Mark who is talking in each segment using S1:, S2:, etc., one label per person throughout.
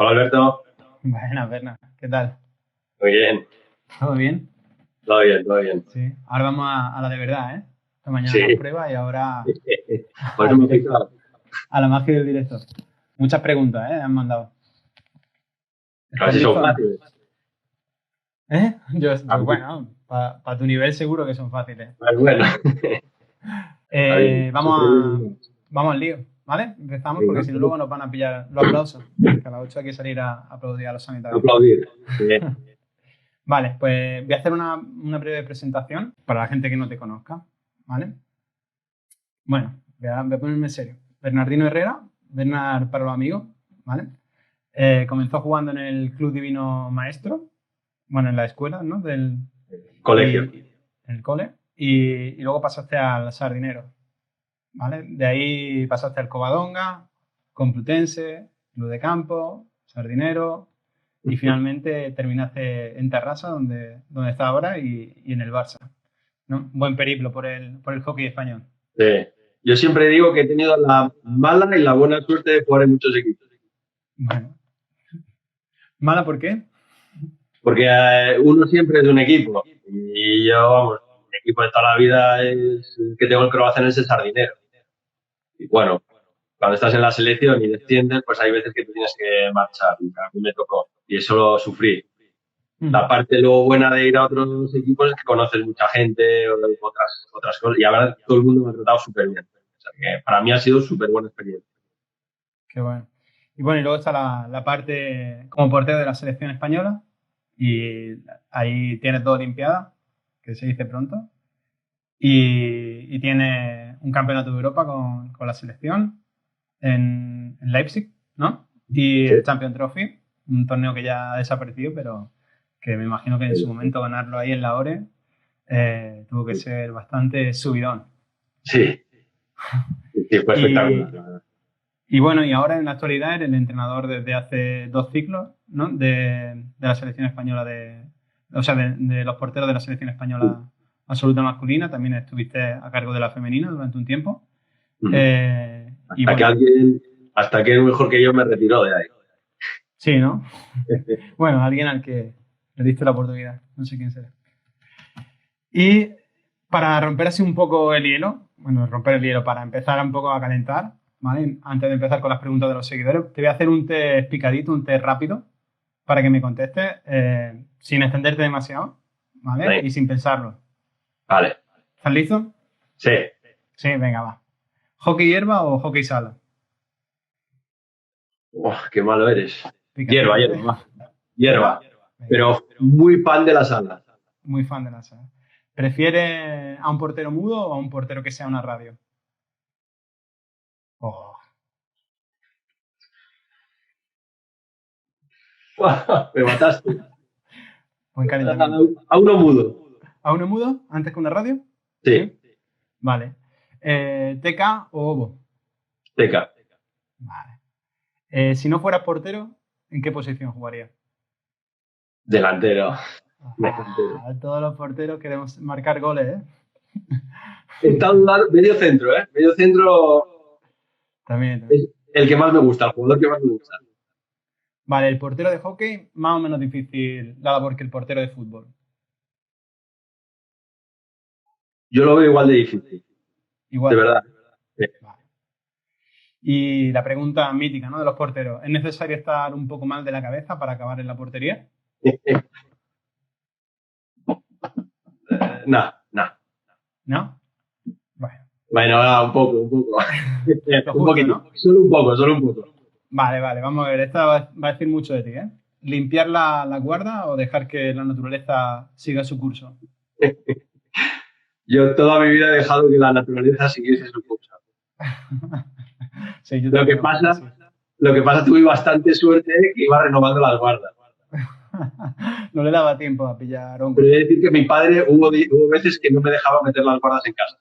S1: Hola Alberto,
S2: Buenas, Berna. ¿Qué tal?
S1: muy bien,
S2: ¿Todo bien?
S1: todo bien, todo bien.
S2: Sí. Ahora vamos a la de verdad, ¿eh? Esta mañana las
S1: Sí,
S2: pruebas y ahora
S1: por eso
S2: al
S1: me he
S2: directo.
S1: fijado.
S2: A la magia del directo. Muchas preguntas, ¿eh? Han mandado.
S1: A ver
S2: ¿Estás
S1: si son
S2: listo o no?
S1: fáciles.
S2: ¿Eh?
S1: A ver,
S2: Bueno, para tu nivel seguro que son fáciles.
S1: bueno, está bien.
S2: Eh, vamos a, vamos al lío, ¿vale? Empezamos porque
S1: Venga,
S2: si no luego nos van a pillar los aplausos. Que a las 8 hay que salir a aplaudir a los sanitarios.
S1: aplaudir. Bien.
S2: Vale, pues voy a hacer una breve presentación para la gente que no te conozca, ¿vale? Bueno, voy a ponerme en serio. Bernardino Herrera, Bernard para los amigos, ¿vale? Comenzó jugando en el Club Divino Maestro, bueno, en la escuela, ¿no?
S1: Colegio.
S2: En el cole, y luego pasaste al Sardinero, ¿vale? De ahí pasaste al Covadonga, Complutense, Club de Campo, Sardinero, y finalmente terminaste en Terrassa, donde está ahora, y en el Barça, ¿no? Buen periplo por el hockey español.
S1: Sí. Yo siempre digo que he tenido la mala y la buena suerte de jugar en muchos equipos.
S2: Bueno, ¿mala por qué?
S1: Porque uno siempre es un equipo. Y yo, vamos, mi equipo de toda la vida es el que tengo el Croacia en ese sardinero. Y bueno, cuando estás en la selección y desciendes, pues hay veces que te tienes que marchar. Y a mí me tocó. Y eso lo sufrí. La
S2: Ujú.
S1: parte luego buena de ir a otros equipos es que conoces mucha gente, otras cosas, y ahora todo el mundo me ha tratado súper bien. O sea que para mí ha sido súper buena experiencia.
S2: Qué bueno. Y bueno, y luego está la parte como portero de la selección española. Y ahí tienes 2 Olimpiadas, que se dice pronto. Y tiene un campeonato de Europa con la selección en Leipzig, ¿no? Y
S1: Sí.
S2: el Champions Trophy, un torneo que ya ha desaparecido, pero que me imagino que en su momento ganarlo ahí en la ORE tuvo que ser bastante subidón.
S1: Sí, sí, fue espectacular,
S2: Y,
S1: la verdad.
S2: Y bueno, y ahora en la actualidad eres el entrenador desde hace 2 ciclos, ¿no? De la selección española o sea, de los porteros de la selección española absoluta masculina. También estuviste a cargo de la femenina durante un tiempo. Y
S1: Hasta que
S2: bueno,
S1: alguien, hasta que es mejor que yo me retiró de ahí.
S2: sí, ¿no? Bueno, alguien al que le diste la oportunidad. No sé quién será. Y para romper así un poco el hielo, bueno, romper el hielo, para empezar un poco a calentar, ¿vale? Antes de empezar con las preguntas de los seguidores, te voy a hacer un test picadito, un test rápido, para que me contestes sin extenderte demasiado, ¿vale?
S1: Ahí.
S2: Y sin pensarlo.
S1: Vale,
S2: ¿Estás listo?
S1: sí.
S2: Sí, venga, va. ¿Hockey hierba o hockey sala?
S1: Uf, qué malo eres. Hierba,
S2: Picadito, ¿eh?
S1: hierba, va. Hierba.
S2: ¿Hierba? Venga, va.
S1: Pero muy fan de la sala.
S2: Muy fan de la sala. ¿Prefieres a un portero mudo o a un portero que sea una radio? Oh,
S1: Me mataste.
S2: buen calentamiento, ¿eh?
S1: A uno mudo.
S2: ¿A uno mudo antes que una radio?
S1: Sí,
S2: ¿Sí? Vale. ¿TK o Obo?
S1: teca.
S2: Vale. Si no fueras portero, ¿en qué posición jugarías?
S1: Delantero. Delantero.
S2: Todos los porteros queremos marcar goles, ¿eh?
S1: Está dudando, medio centro, ¿eh? Medio centro
S2: También, también.
S1: es el que más me gusta, el jugador que más me gusta.
S2: Vale, el portero de hockey, más o menos difícil la labor que el portero de fútbol.
S1: Yo lo veo igual de difícil, de
S2: Igual.
S1: verdad. Sí.
S2: Vale. Y la pregunta mítica, ¿no? De los porteros. ¿Es necesario estar un poco mal de la cabeza para acabar en la portería?
S1: No, no.
S2: ¿No? Bueno,
S1: Bueno, un poco, un poco.
S2: lo
S1: Un
S2: justo,
S1: poquito.
S2: ¿no?
S1: Solo un poco, solo un poco.
S2: Vale, vale, vamos a ver. Esta va a decir mucho de ti, ¿eh? ¿Limpiar la guarda o dejar que la naturaleza siga su curso?
S1: Yo toda mi vida he dejado que la naturaleza siguiese su curso.
S2: Sí, yo
S1: Lo que
S2: también un poco
S1: pasa,
S2: así.
S1: lo que pasa tuve bastante suerte que iba renovando las guardas.
S2: No le daba tiempo a pillar
S1: Pero he
S2: hongos.
S1: de decir que mi padre hubo veces que no me dejaba meter las guardas en casa.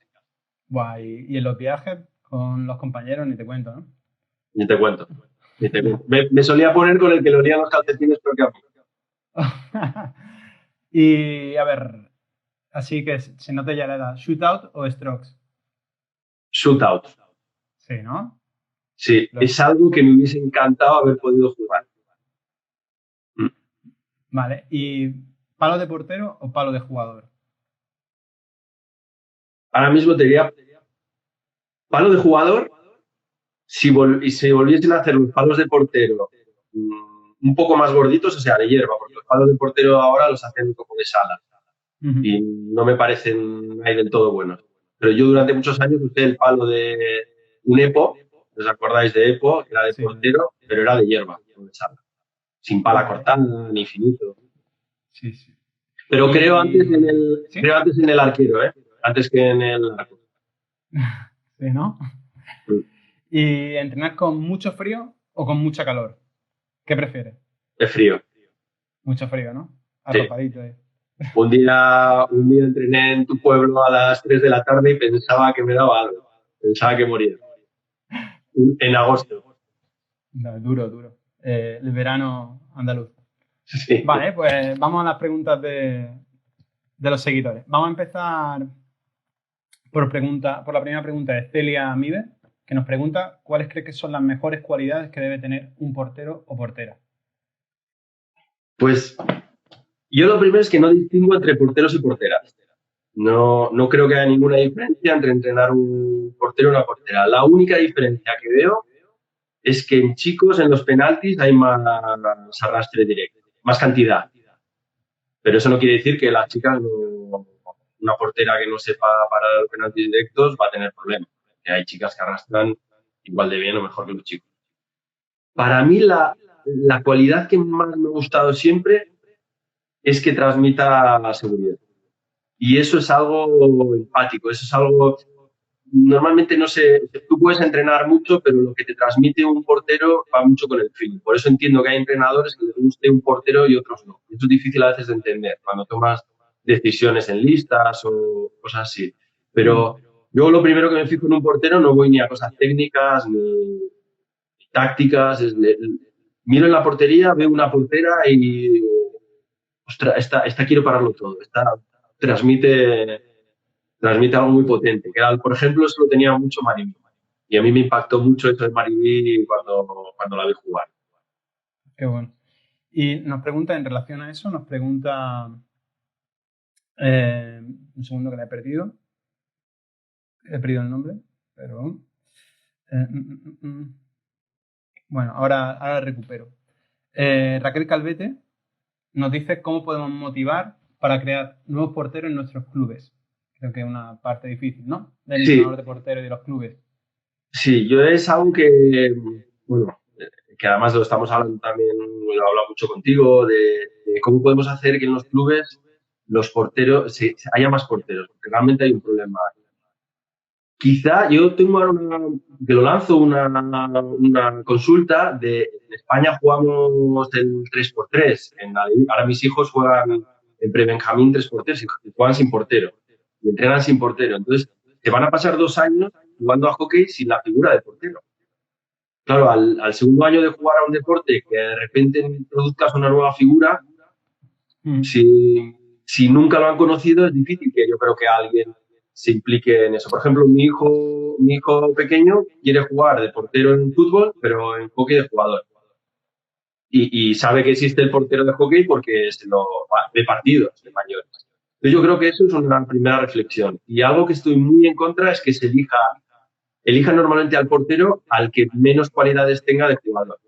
S2: Buah, y en los viajes con los compañeros ni te cuento, ¿no?
S1: Ni te cuento. Ni te cuento. Me solía poner con el que le olían los calcetines porque a mí.
S2: Y a ver, así que se nota ya la edad. ¿Shootout o strokes?
S1: Shootout.
S2: Sí, ¿no?
S1: Sí,
S2: Los,
S1: es algo que me hubiese encantado haber podido jugar.
S2: Vale. ¿Y palo de portero o palo de jugador?
S1: Ahora mismo te diría palo de jugador y si volviesen a hacer los palos de portero un poco más gorditos, o sea, de hierba, porque los palos de portero ahora los hacen como de sala
S2: Ujú.
S1: y no me parecen ahí del todo buenos. Pero yo durante muchos años usé el palo de un Epo, ¿os acordáis de Epo? Era de
S2: Sí,
S1: portero, pero era de hierba, no de sala. Sin pala
S2: vale.
S1: cortada, ni finito.
S2: Sí, sí.
S1: Pero
S2: Y... ¿Sí?
S1: creo antes en el arquero, ¿eh? Antes que en el arco.
S2: Sí, ¿no? ¿Y entrenar con mucho frío o con mucha calor? ¿Qué prefieres?
S1: De frío.
S2: Mucho frío, ¿no?
S1: Sí.
S2: Arropadito ahí.
S1: Un día entrené en tu pueblo a las 3 de la tarde y pensaba que me daba algo. Pensaba que moría. En agosto.
S2: No, duro, duro. El verano andaluz.
S1: Sí.
S2: Vale, pues vamos a las preguntas de los seguidores. Vamos a empezar por la primera pregunta de Celia Mive, que nos pregunta cuáles crees que son las mejores cualidades que debe tener un portero o portera.
S1: Pues yo lo primero es que no distingo entre porteros y porteras. No, no creo que haya ninguna diferencia entre entrenar un portero y una portera. La única diferencia que veo es que en chicos, en los penaltis, hay más arrastre directo, más cantidad. Pero eso no quiere decir que las chicas, una portera que no sepa parar los penaltis directos va a tener problemas. Que hay chicas que arrastran igual de bien o mejor que los chicos. Para mí, la cualidad que más me ha gustado siempre es que transmita la seguridad. Y eso es algo empático, eso es algo normalmente no sé, tú puedes entrenar mucho, pero lo que te transmite un portero va mucho con el feeling. Por eso entiendo que hay entrenadores que les guste un portero y otros no. Eso es difícil a veces de entender cuando tomas decisiones en listas o cosas así.
S2: Mm.
S1: Pero yo lo primero que me fijo en un portero no voy ni a cosas técnicas ni tácticas. Miro en la portería, veo una portera y digo, ostras, esta quiero pararlo todo. Esta transmite transmite algo muy potente. Que, por ejemplo, eso lo tenía mucho Maribí. Y a mí me impactó mucho eso de Maribí cuando la vi jugar.
S2: Qué bueno. Y nos pregunta, en relación a eso, nos pregunta, un segundo que la he perdido. He perdido el nombre, pero... eh, mm, mm, mm. Bueno, ahora recupero. Raquel Calvete nos dice cómo podemos motivar para crear nuevos porteros en nuestros clubes. Creo que es una parte difícil, ¿no? Del
S1: Sí,
S2: entrenador de portero y de los clubes.
S1: sí, yo es algo que, bueno, que además lo estamos hablando también, lo he hablado mucho contigo, de cómo podemos hacer que en los clubes los porteros, haya más porteros, porque realmente hay un problema. Quizá yo tengo ahora que lo lanzo una consulta en España jugamos el 3x3. Ahora mis hijos juegan en pre-Benjamín 3x3 y juegan sin portero. Y entrenan sin portero. Entonces, te van a pasar 2 años jugando a hockey sin la figura de portero. Claro, al segundo año de jugar a un deporte que de repente introduzcas una nueva figura,
S2: Mm.
S1: si nunca lo han conocido, es difícil que yo creo que alguien se implique en eso. Por ejemplo, mi hijo pequeño quiere jugar de portero en fútbol, pero en hockey de jugador. Y sabe que existe el portero de hockey porque ve partidos de mayores. Entonces yo creo que eso es una primera reflexión. Y algo que estoy muy en contra es que elija normalmente al portero al que menos cualidades tenga de jugador.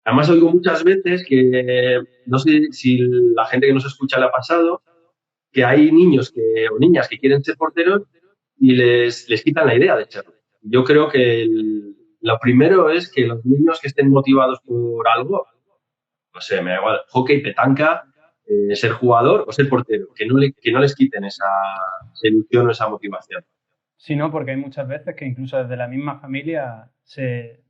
S1: Además, oigo muchas veces que, no sé si la gente que nos escucha le ha pasado, que hay niños o niñas que quieren ser porteros y les quitan la idea de serlo. Yo creo que lo primero es que los niños que estén motivados por algo, no sé, me da igual, hockey, petanca, ser jugador o ser portero, que no les quiten esa ilusión o esa motivación.
S2: Sí, no, porque hay muchas veces que incluso desde la misma familia se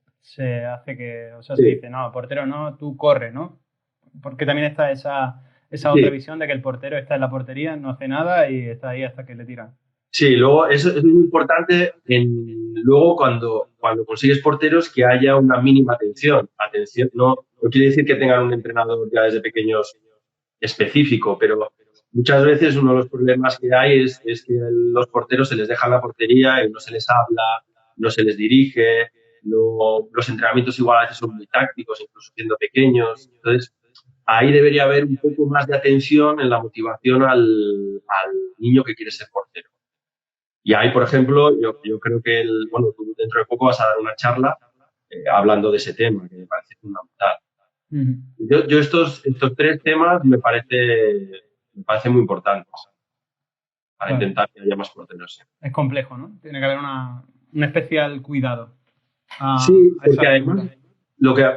S2: hace que, o sea, se
S1: Sí,
S2: dice, no, portero no, tú corre, ¿no? Porque también está esa otra
S1: sí,
S2: visión de que el portero está en la portería, no hace nada y está ahí hasta que le tiran.
S1: sí, luego eso es muy importante luego cuando consigues porteros que haya una mínima atención. Atención, no quiere decir que tengan un entrenador ya desde pequeños específico, pero muchas veces uno de los problemas que hay es que los porteros se les deja en la portería y no se les habla, no se les dirige, los entrenamientos igual a veces son muy tácticos, incluso siendo pequeños. Entonces, ahí debería haber un poco más de atención en la motivación al niño que quiere ser portero. Y ahí, por ejemplo, yo creo que, bueno, tú dentro de poco vas a dar una charla hablando de ese tema, que me parece fundamental. Yo estos tres temas me parecen muy importantes para intentar que haya más porteros.
S2: Es complejo, ¿no? Tiene que haber un especial cuidado.
S1: Sí,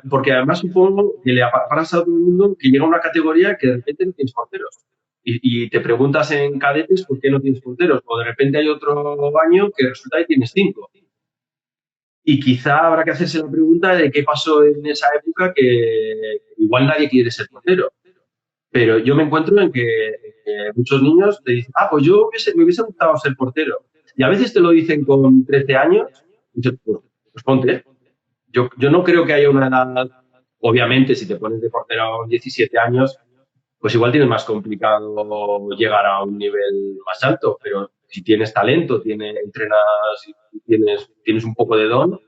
S1: porque además supongo que le pasa a todo el mundo que llega a una categoría que de repente no tienes porteros. Y te preguntas en cadetes por qué no tienes porteros. O de repente hay otro año que resulta que tienes 5. Y quizá habrá que hacerse la pregunta de qué pasó en esa época que igual nadie quiere ser portero. Pero yo me encuentro en que muchos niños te dicen, pues yo me hubiese gustado ser portero. Y a veces te lo dicen con 13 años y dices, pues ponte. Yo no creo que haya una edad, obviamente, si te pones de portero a 17 años, pues igual tienes más complicado llegar a un nivel más alto, pero si tienes talento, entrenas, tienes un poco de don,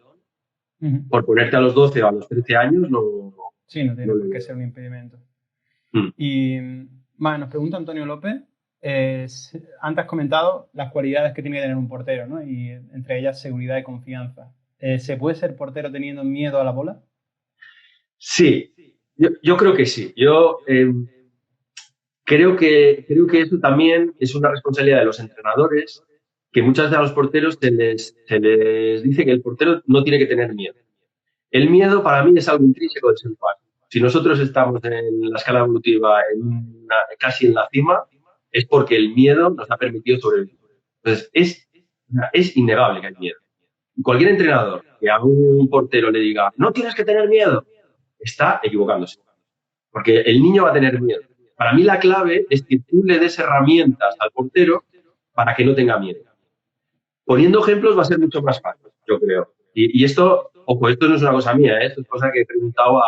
S1: por ponerte a los 12 o a los 13 años, no.
S2: Sí, no tiene por qué ser un impedimento. Y nos pregunta Antonio López, antes has comentado las cualidades que tiene que tener un portero, ¿no? Y entre ellas seguridad y confianza. ¿Se puede ser portero teniendo miedo a la bola?
S1: Sí, yo creo que sí. Yo creo que eso también es una responsabilidad de los entrenadores, que muchas veces a los porteros se les dice que el portero no tiene que tener miedo. El miedo para mí es algo intrínseco del ser humano. Si nosotros estamos en la escala evolutiva casi en la cima, es porque el miedo nos ha permitido sobrevivir. Entonces, es innegable que hay miedo. Cualquier entrenador que a un portero le diga, no tienes que tener miedo, está equivocándose. Porque el niño va a tener miedo. Para mí la clave es que tú le des herramientas al portero para que no tenga miedo. Poniendo ejemplos va a ser mucho más fácil, yo creo. Y esto, esto no es una cosa mía, esto es cosa que he preguntado a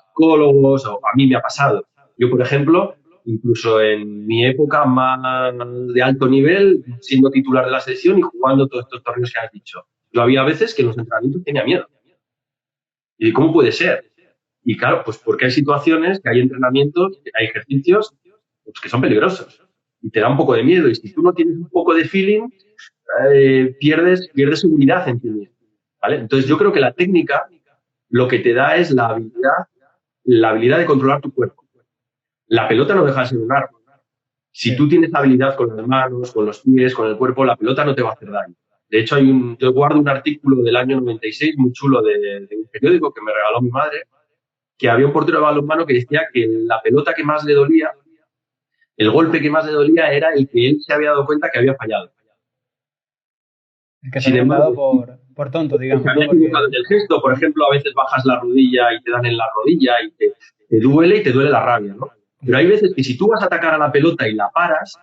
S1: psicólogos o a mí me ha pasado. Yo, por ejemplo, incluso en mi época más de alto nivel, siendo titular de la selección y jugando todos estos torneos que has dicho, yo había veces que en los entrenamientos tenía miedo. ¿Y cómo puede ser? Y claro, pues porque hay situaciones, que hay entrenamientos, hay ejercicios pues, que son peligrosos y te da un poco de miedo. Y si tú no tienes un poco de feeling, pierdes seguridad en ti mismo, ¿vale? Entonces yo creo que la técnica lo que te da es la habilidad de controlar tu cuerpo. La pelota no deja de ser un arma. Si tú tienes habilidad con las manos, con los pies, con el cuerpo, la pelota no te va a hacer daño. De hecho, yo guardo un artículo del año 96 muy chulo de un periódico que me regaló mi madre, que había un portero de balonmano que decía que la pelota que más le dolía, el golpe que más le dolía era el que él se había dado cuenta que había fallado.
S2: El que se había dado por tonto, digamos.
S1: Había equivocado en el gesto, por ejemplo, a veces bajas la rodilla y te dan en la rodilla y te duele la rabia, ¿no? Pero hay veces que si tú vas a atacar a la pelota y la paras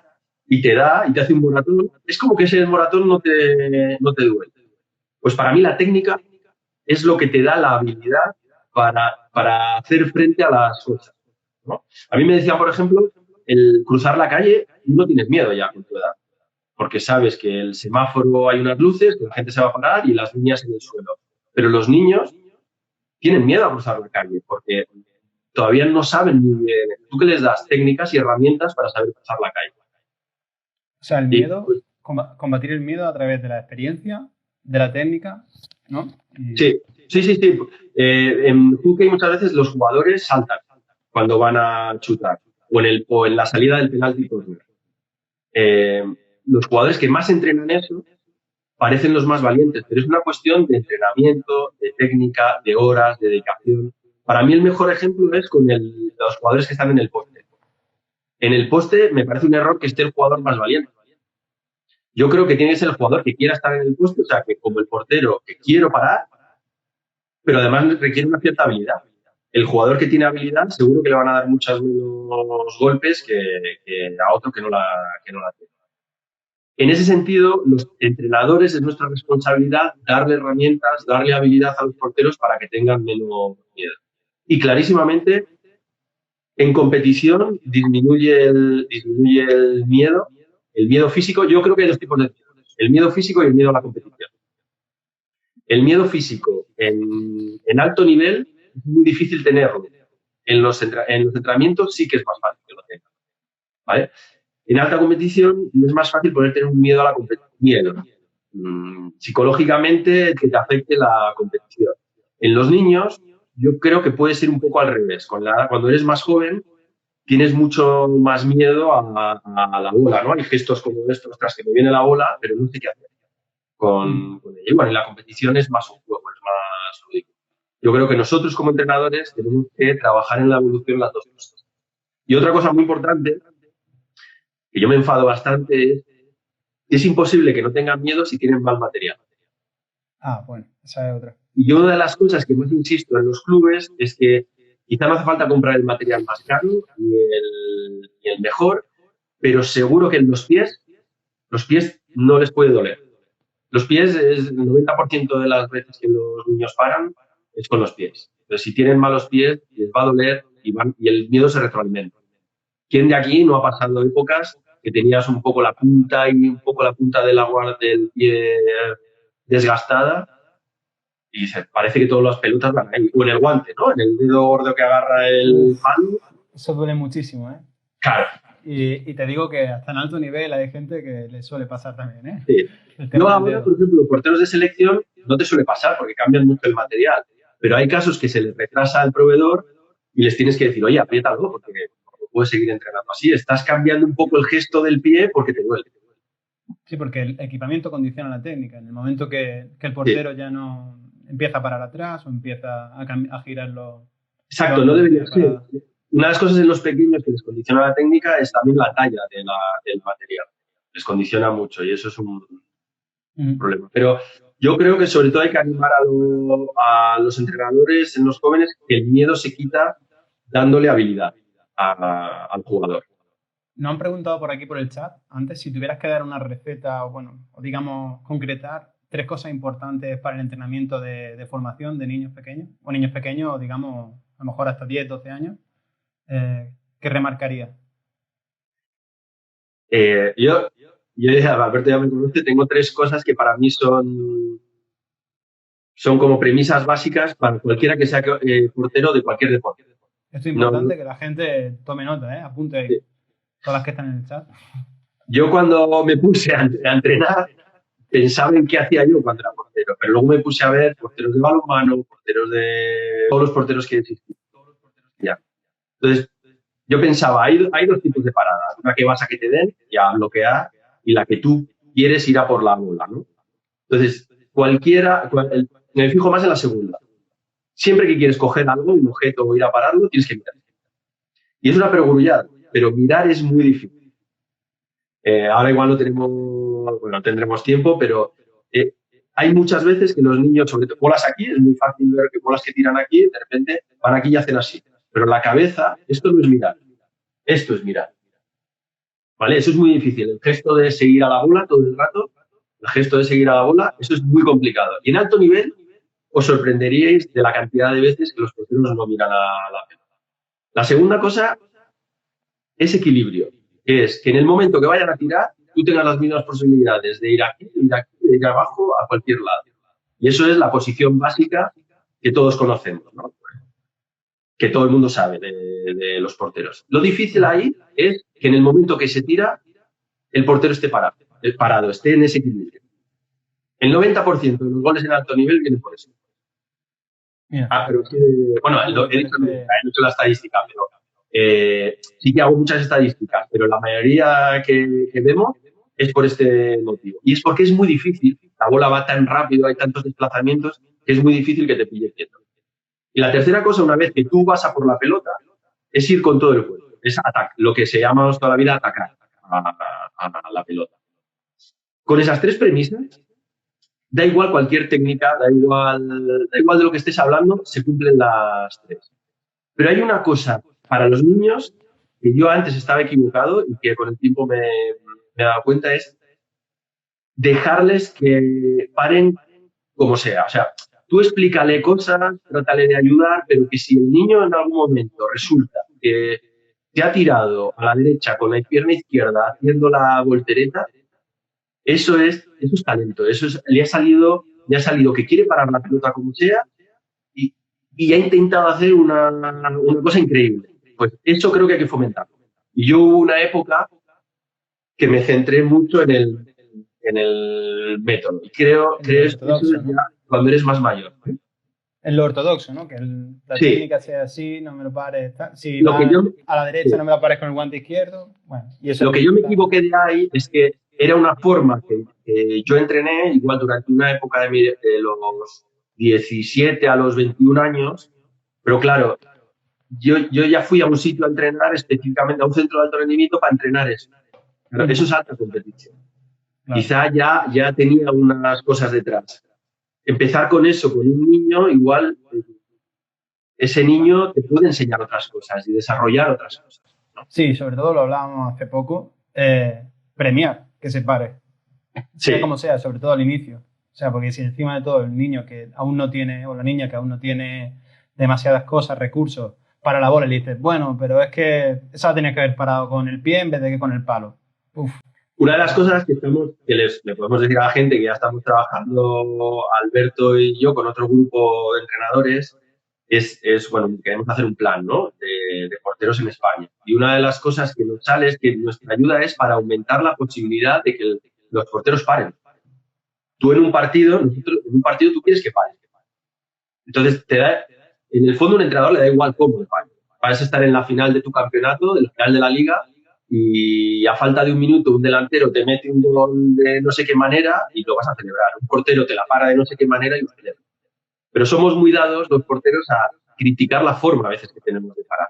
S1: y te hace un moratón, es como que ese moratón no te duele. Pues para mí la técnica es lo que te da la habilidad para hacer frente a las cosas, ¿no? A mí me decían, por ejemplo, el cruzar la calle, no tienes miedo ya con tu edad, porque sabes que el semáforo hay unas luces, que la gente se va a parar y las líneas en el suelo. Pero los niños tienen miedo a cruzar la calle porque todavía no saben muy bien. ¿Tú qué les das? Técnicas y herramientas para saber cruzar la calle.
S2: O sea, el miedo, combatir el miedo a través de la experiencia, de la técnica, ¿no?
S1: Sí. En hockey muchas veces los jugadores saltan cuando van a chutar o en la salida del penalti corner. Los jugadores que más entrenan eso parecen los más valientes, pero es una cuestión de entrenamiento, de técnica, de horas, de dedicación. Para mí el mejor ejemplo es con los jugadores que están en el poste. En el poste me parece un error que esté el jugador más valiente. Yo creo que tiene que ser el jugador que quiera estar en el poste, o sea, que como el portero, que quiero parar, pero además requiere una cierta habilidad. El jugador que tiene habilidad seguro que le van a dar muchos menos golpes que a otro que no la tiene. En ese sentido, los entrenadores es nuestra responsabilidad darle herramientas, darle habilidad a los porteros para que tengan menos miedo. Y clarísimamente, en competición disminuye el miedo físico. Yo creo que hay dos tipos de miedo, el miedo físico y el miedo a la competición. El miedo físico en alto nivel es muy difícil tenerlo. en los entrenamientos sí que es más fácil que lo tengan, ¿vale? En alta competición es más fácil poder tener un miedo a la competición. Miedo. Psicológicamente que te afecte la competición. En los niños, yo creo que puede ser un poco al revés. Cuando eres más joven, tienes mucho más miedo a la bola, ¿no? Hay gestos como estos, ostras, que me viene la bola, pero no sé qué hacer con ella. Y bueno, y la competición es más un juego, es más lúdico. Yo creo que nosotros como entrenadores tenemos que trabajar en la evolución las dos cosas. Y otra cosa muy importante, que yo me enfado bastante, es imposible que no tengan miedo si tienen mal material.
S2: Ah, bueno, esa es otra.
S1: Y yo una de las cosas que más insisto en los clubes es que quizá no hace falta comprar el material más caro ni el mejor, pero seguro que en los pies no les puede doler. Los pies es el 90% de las veces que los niños paran es con los pies. Pero si tienen malos pies, les va a doler y el miedo se retroalimenta. ¿Quién de aquí no ha pasado épocas que tenías un poco la punta y un poco la punta del pie desgastada? Y parece que todas las pelotas van ahí. O en el guante, ¿no? En el dedo gordo que agarra el palo.
S2: Eso duele muchísimo, ¿eh?
S1: Claro.
S2: Y te digo que hasta en alto nivel hay gente que le suele pasar también, ¿eh?
S1: Sí. No, ahora, por ejemplo, porteros de selección no te suele pasar porque cambian mucho el material. Pero hay casos que se les retrasa al proveedor y les tienes que decir, oye, apriétalo porque no puedes seguir entrenando así. Estás cambiando un poco el gesto del pie porque te duele.
S2: Sí, porque el equipamiento condiciona la técnica. En el momento que el portero ya no empieza a parar atrás o empieza a girarlo.
S1: Exacto, no debería ser. Una de las cosas en los pequeños que les condiciona la técnica es también la talla del material. Les condiciona mucho y eso es un problema. Pero yo creo que sobre todo hay que animar a los entrenadores en los jóvenes que el miedo se quita dándole habilidad al jugador.
S2: Nos han preguntado por aquí por el chat antes si tuvieras que dar una receta o digamos concretar 3 cosas importantes para el entrenamiento de formación de niños pequeños o niños pequeños, digamos, a lo mejor hasta 10, 12 años. ¿Qué remarcaría?
S1: Yo Alberto ya me conoce, tengo 3 cosas que para mí son como premisas básicas para cualquiera que sea portero de cualquier deporte.
S2: Esto es importante que la gente tome nota, apunte ahí. Sí. Todas las que están en el chat.
S1: Yo cuando me puse a entrenar pensaba en qué hacía yo cuando era portero, pero luego me puse a ver porteros de balonmano, porteros de todos los porteros que existían. Entonces, yo pensaba, hay 2 tipos de paradas. Una que vas a que te den y a bloquear y la que tú quieres ir a por la bola, ¿no? Entonces, me fijo más en la segunda. Siempre que quieres coger algo, un objeto o ir a pararlo, tienes que mirar. Y es una perogrullada, pero mirar es muy difícil. Ahora igual no tendremos tiempo, pero hay muchas veces que los niños, sobre todo bolas aquí, es muy fácil ver que bolas que tiran aquí, de repente van aquí y hacen así. Pero la cabeza, esto no es mirar, esto es mirar. ¿Vale? Eso es muy difícil. El gesto de seguir a la bola todo el rato, el gesto de seguir a la bola, eso es muy complicado. Y en alto nivel os sorprenderíais de la cantidad de veces que los porteros no miran a la pelota. La segunda cosa es equilibrio, que es que en el momento que vayan a tirar, tú tengas las mismas posibilidades de ir aquí, de ir abajo, a cualquier lado. Y eso es la posición básica que todos conocemos, ¿no? Que todo el mundo sabe de los porteros. Lo difícil ahí es que en el momento que se tira, el portero esté parado, esté en ese equilibrio. El 90% de los goles en alto nivel vienen por eso. Pero bueno, he dicho la estadística, pero sí que hago muchas estadísticas, pero la mayoría que vemos es por este motivo. Y es porque es muy difícil, la bola va tan rápido, hay tantos desplazamientos, que es muy difícil que te pille quieto. Y la tercera cosa, una vez que tú vas a por la pelota, es ir con todo el cuerpo. Es lo que se llama toda la vida atacar a la pelota. Con esas 3 premisas, da igual cualquier técnica, da igual de lo que estés hablando, se cumplen las 3. Pero hay una cosa para los niños que yo antes estaba equivocado y que con el tiempo me he dado cuenta, es dejarles que paren como sea. O sea, tú explícale cosas, trátale de ayudar, pero que si el niño en algún momento resulta que te ha tirado a la derecha con la pierna izquierda haciendo la voltereta, eso es talento. Le ha salido que quiere parar la pelota como sea y y ha intentado hacer una cosa increíble. Pues eso creo que hay que fomentarlo. Y yo hubo una época que me centré mucho en el método. Y creo que eso es
S2: ¿no?
S1: ya cuando eres más mayor, ¿no?
S2: En lo ortodoxo, ¿no? Que la
S1: Sí,
S2: técnica sea así, no me lo pares. Si
S1: lo que
S2: vas
S1: yo,
S2: a la derecha,
S1: sí.
S2: no me lo pares con el guante izquierdo. Bueno, y eso
S1: Lo que yo me
S2: está.
S1: equivoqué de ahí es que era una forma que yo entrené igual durante una época de los 17 a los 21 años, pero claro, yo ya fui a un sitio a entrenar específicamente, a un centro de alto rendimiento para entrenar eso. Pero eso es alta competición.
S2: Claro.
S1: Quizá ya tenía unas cosas detrás. Empezar con eso, con un niño, igual ese niño te puede enseñar otras cosas y desarrollar otras cosas, ¿no?
S2: Sí, sobre todo lo hablábamos hace poco, premiar que se pare, sea
S1: Sí,
S2: como sea, sobre todo al inicio. O sea, porque si encima de todo el niño que aún no tiene, o la niña que aún no tiene demasiadas cosas, recursos para la bola, y le dices, bueno, pero es que esa la tenías que haber parado con el pie en vez de que con el palo. Uf,
S1: una de las
S2: ya.
S1: cosas que le podemos decir a la gente que ya estamos trabajando, Alberto y yo, con otro grupo de entrenadores, bueno, queremos hacer un plan, ¿no? De porteros en España. Y una de las cosas que nos sale es que nuestra ayuda es para aumentar la posibilidad de que los porteros paren. Tú en un partido, tú quieres que pare. Entonces, en el fondo, un entrenador le da igual cómo le pare. Vas a estar en la final de tu campeonato, de la final de la liga, y a falta de un minuto un delantero te mete un gol de no sé qué manera y lo vas a celebrar. Un portero te la para de no sé qué manera y lo celebra. Pero somos muy dados los porteros a criticar la forma a veces que tenemos de parar.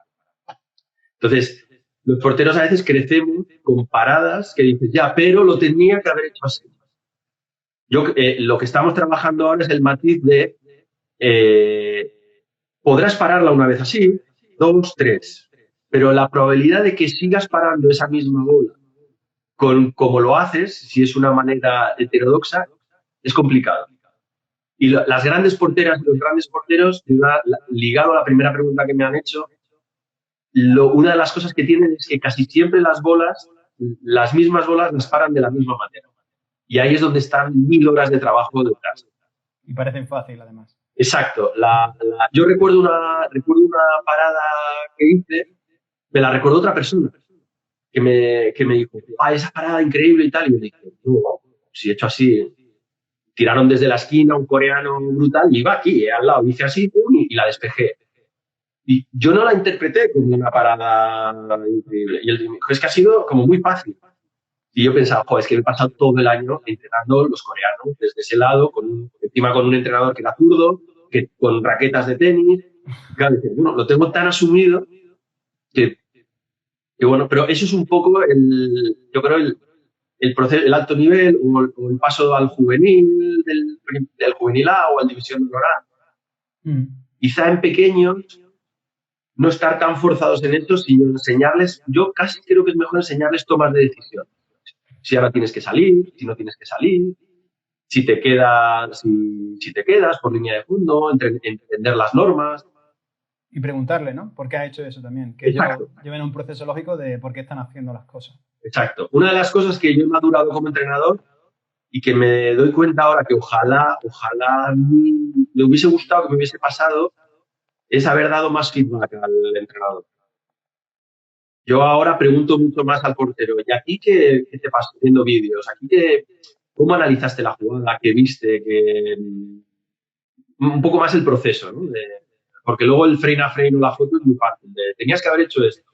S1: Entonces, los porteros a veces crecemos con paradas que dices, ya, pero lo tenía que haber hecho así. Lo que estamos trabajando ahora es el matiz de eh, podrás pararla una vez así, dos, tres, pero la probabilidad de que sigas parando esa misma bola como lo haces, si es una manera heterodoxa, es complicado. Y las grandes porteras y los grandes porteros, ligado a la primera pregunta que me han hecho, una de las cosas que tienen es que casi siempre las mismas bolas las paran de la misma manera. Y ahí es donde están 1000 horas de trabajo detrás.
S2: Y parecen fácil, además.
S1: Exacto. Yo recuerdo una parada que hice, me la recordó otra persona que me dijo, esa parada increíble y tal. Y yo dije, no, si he hecho así, tiraron desde la esquina un coreano brutal y iba aquí, al lado, hice así y la despejé. Y yo no la interpreté como una parada increíble. Y él dijo, es que ha sido como muy fácil. Y yo pensaba, joder, es que me he pasado todo el año entrenando los coreanos desde ese lado, encima con un entrenador que era zurdo, con raquetas de tenis. Claro, bueno, lo tengo tan asumido que, bueno, pero eso es un poco yo creo, el proceso, el alto nivel o el paso al juvenil, del juvenil A o al división de honor A. Quizá en pequeños no estar tan forzados en esto, sino enseñarles, yo casi creo que es mejor enseñarles tomas de decisión. Si ahora tienes que salir, si no tienes que salir, si te quedas por línea de fondo, entender las normas.
S2: Y preguntarle, ¿no? ¿Por qué ha hecho eso también? Que ellos
S1: Exacto,
S2: lleven un proceso lógico de por qué están haciendo las cosas.
S1: exacto. Una de las cosas que yo he madurado como entrenador y que me doy cuenta ahora que ojalá me hubiese gustado que me hubiese pasado es haber dado más feedback al entrenador. Yo ahora pregunto mucho más al portero, ¿y aquí qué te pasó viendo vídeos? ¿Cómo analizaste la jugada? ¿Qué viste? Un poco más el proceso, ¿no? Porque luego el frame a frame o la foto es muy fácil. Tenías que haber hecho esto.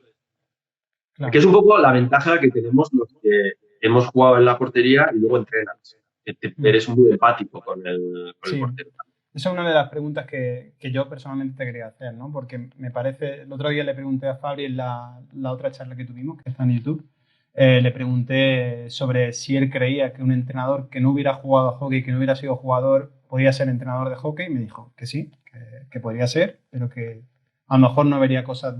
S2: Claro.
S1: Que es un poco la ventaja que tenemos los que hemos jugado en la portería y luego entrenas. Eres muy empático con el portero.
S2: Esa es una de las preguntas que yo personalmente te quería hacer, ¿no? Porque me parece, el otro día le pregunté a Fabri en la otra charla que tuvimos, que está en YouTube, le pregunté sobre si él creía que un entrenador que no hubiera jugado a hockey, que no hubiera sido jugador, podía ser entrenador de hockey, y me dijo que sí, que podría ser, pero que a lo mejor no vería cosas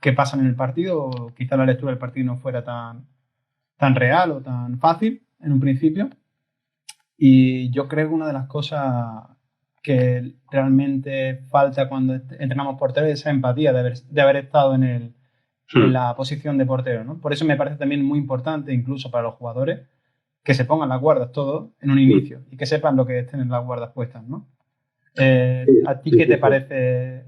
S2: que pasan en el partido, o quizá la lectura del partido no fuera tan real o tan fácil en un principio. Y yo creo que una de las cosas que realmente falta cuando entrenamos porteros es esa empatía de haber estado en la posición de portero, ¿no? Por eso me parece también muy importante, incluso para los jugadores, que se pongan las guardas todos en un inicio y que sepan lo que es tener las guardas puestas, ¿no? ¿A ti qué te parece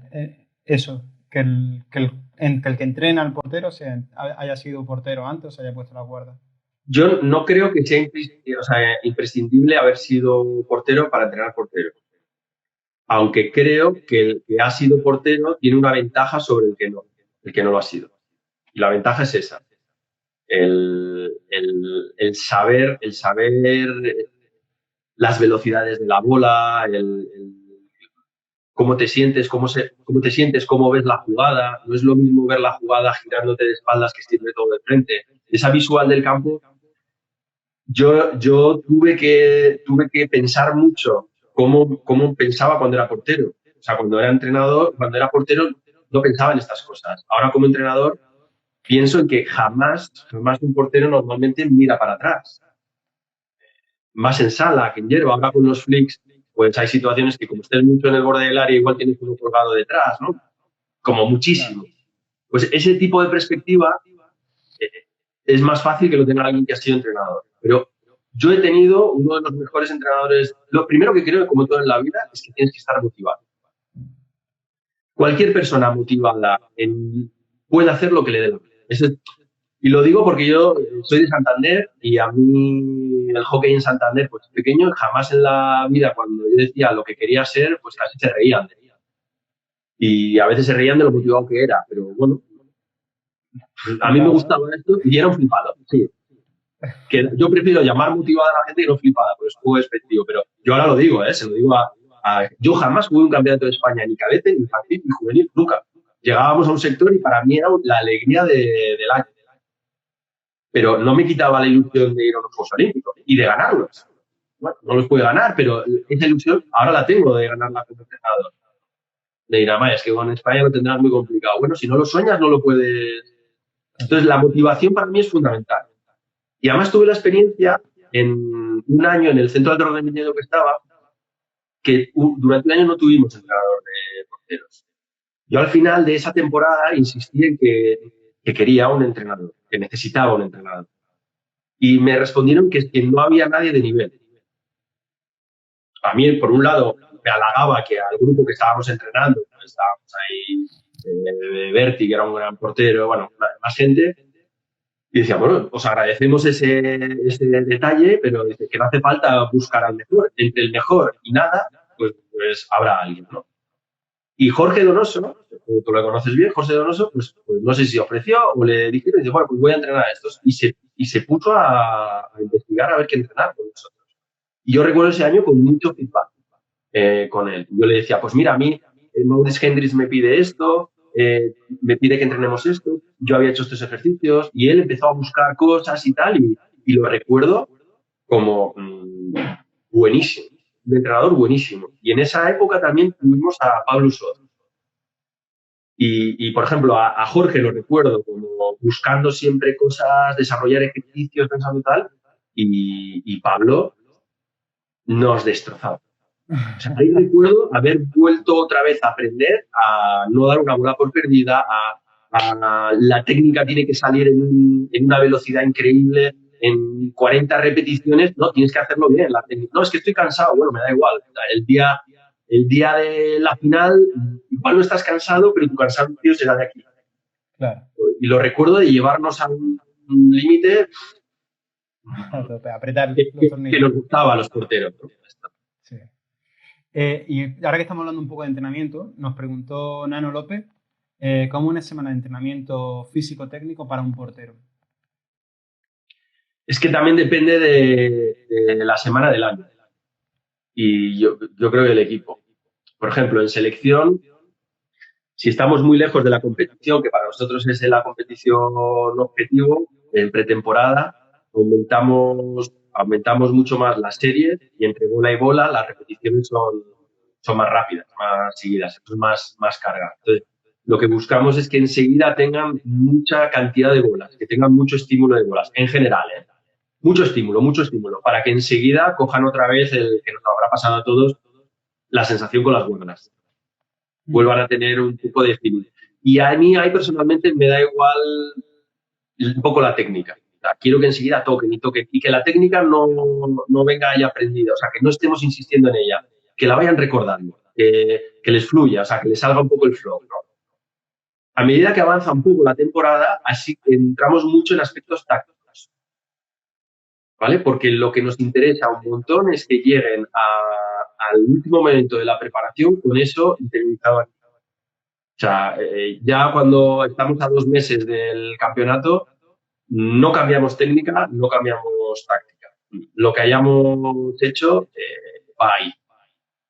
S2: eso? Que el que entrena al portero haya sido portero antes o se haya puesto la guarda.
S1: Yo no creo que sea imprescindible haber sido portero para entrenar portero. Aunque creo que el que ha sido portero tiene una ventaja sobre el que no lo ha sido. Y la ventaja es esa. El saber las velocidades de la bola, cómo te sientes, cómo ves la jugada. No es lo mismo ver la jugada girándote de espaldas que siempre todo de frente. Esa visual del campo, yo tuve que pensar mucho cómo pensaba cuando era portero. O sea, cuando era portero, no pensaba en estas cosas. Ahora, como entrenador, pienso en que jamás un portero normalmente mira para atrás. Más en sala que en hierba. Ahora con los flicks, pues hay situaciones que como estés mucho en el borde del área, igual tienes uno colgado detrás, ¿no? Como muchísimo. Pues ese tipo de perspectiva es más fácil que lo tenga alguien que ha sido entrenador. Pero yo he tenido uno de los mejores entrenadores. Lo primero que creo, como todo en la vida, es que tienes que estar motivado. Cualquier persona motivada puede hacer lo que le dé la gana. Y lo digo porque yo soy de Santander y a mí el hockey en Santander, pues pequeño, jamás en la vida cuando yo decía lo que quería ser, pues casi se reían. Y a veces se reían de lo motivado que era, pero bueno, a mí me gustaba esto y era un flipado, sí. Que yo prefiero llamar motivada a la gente que no flipada, porque es un poco despectivo, pero yo ahora lo digo, se lo digo yo jamás jugué un campeonato de España, ni cadete, ni infantil, ni juvenil, nunca. Llegábamos a un sector y para mí era la alegría del año. Pero no me quitaba la ilusión de ir a los Juegos Olímpicos y de ganarlos. Bueno, no los pude ganar, pero esa ilusión ahora la tengo de ganarla como entrenador. De ir a Maya, es que con España lo tendrás muy complicado. Bueno, si no lo sueñas, no lo puedes. Entonces, la motivación para mí es fundamental. Y además tuve la experiencia en un año en el centro de alto rendimiento que estaba, que durante un año no tuvimos entrenador de porteros. Yo al final de esa temporada insistí en que quería un entrenador, que necesitaba un entrenador. Y me respondieron que no había nadie de nivel. A mí, por un lado, me halagaba que al grupo que estábamos entrenando, estábamos ahí, Berti, que era un gran portero, bueno, más gente, y decía, bueno, os agradecemos ese detalle, pero dice que no hace falta buscar al mejor. Entre el mejor y nada, pues habrá alguien, ¿no? Y Jorge Donoso, tú lo conoces bien, Jorge Donoso, pues no sé si ofreció o le dijeron, dice, bueno, pues voy a entrenar a estos. Y se puso a investigar a ver qué entrenar con nosotros. Y yo recuerdo ese año con mucho feedback con él. Yo le decía, pues mira, a mí Maurice Hendricks me pide esto, me pide que entrenemos esto, yo había hecho estos ejercicios y él empezó a buscar cosas y tal y lo recuerdo como buenísimo, de entrenador buenísimo. Y en esa época también tuvimos a Pablo Soto. Y por ejemplo, a Jorge lo recuerdo como buscando siempre cosas, desarrollar ejercicios, pensando tal, y Pablo nos destrozaba. O sea, ahí recuerdo haber vuelto otra vez a aprender a no dar una bola por perdida, a la técnica tiene que salir en una velocidad increíble, en 40 repeticiones, no, tienes que hacerlo bien. No, es que estoy cansado, bueno, me da igual. El día de la final, igual no estás cansado, pero tu cansancio será de aquí.
S2: Claro.
S1: Y lo recuerdo de llevarnos a un límite
S2: apretar
S1: que nos gustaba a los porteros, ¿no?
S2: Sí. Y ahora que estamos hablando un poco de entrenamiento, nos preguntó Nano López, ¿cómo una semana de entrenamiento físico-técnico para un portero?
S1: Es que también depende de la semana del año. Y yo creo que del equipo. Por ejemplo, en selección, si estamos muy lejos de la competición, que para nosotros es la competición objetivo, en pretemporada, aumentamos mucho más las series y entre bola y bola las repeticiones son más rápidas, más seguidas, es más carga. Entonces, lo que buscamos es que enseguida tengan mucha cantidad de bolas, que tengan mucho estímulo de bolas, en general, mucho estímulo, para que enseguida cojan otra vez el que nos habrá pasado a todos, la sensación con las bolas. Vuelvan a tener un tipo de feeling. Y a mí ahí personalmente me da igual un poco la técnica. O sea, quiero que enseguida toquen y que la técnica no venga ya aprendida, o sea, que no estemos insistiendo en ella, que la vayan recordando. que les fluya, o sea, que les salga un poco el flow, ¿no? A medida que avanza un poco la temporada, así entramos mucho en aspectos tácticos, ¿vale? Porque lo que nos interesa un montón es que lleguen al último momento de la preparación con eso interiorizado. O sea, ya cuando estamos a 2 meses del campeonato, no cambiamos técnica, no cambiamos táctica. Lo que hayamos hecho va ahí,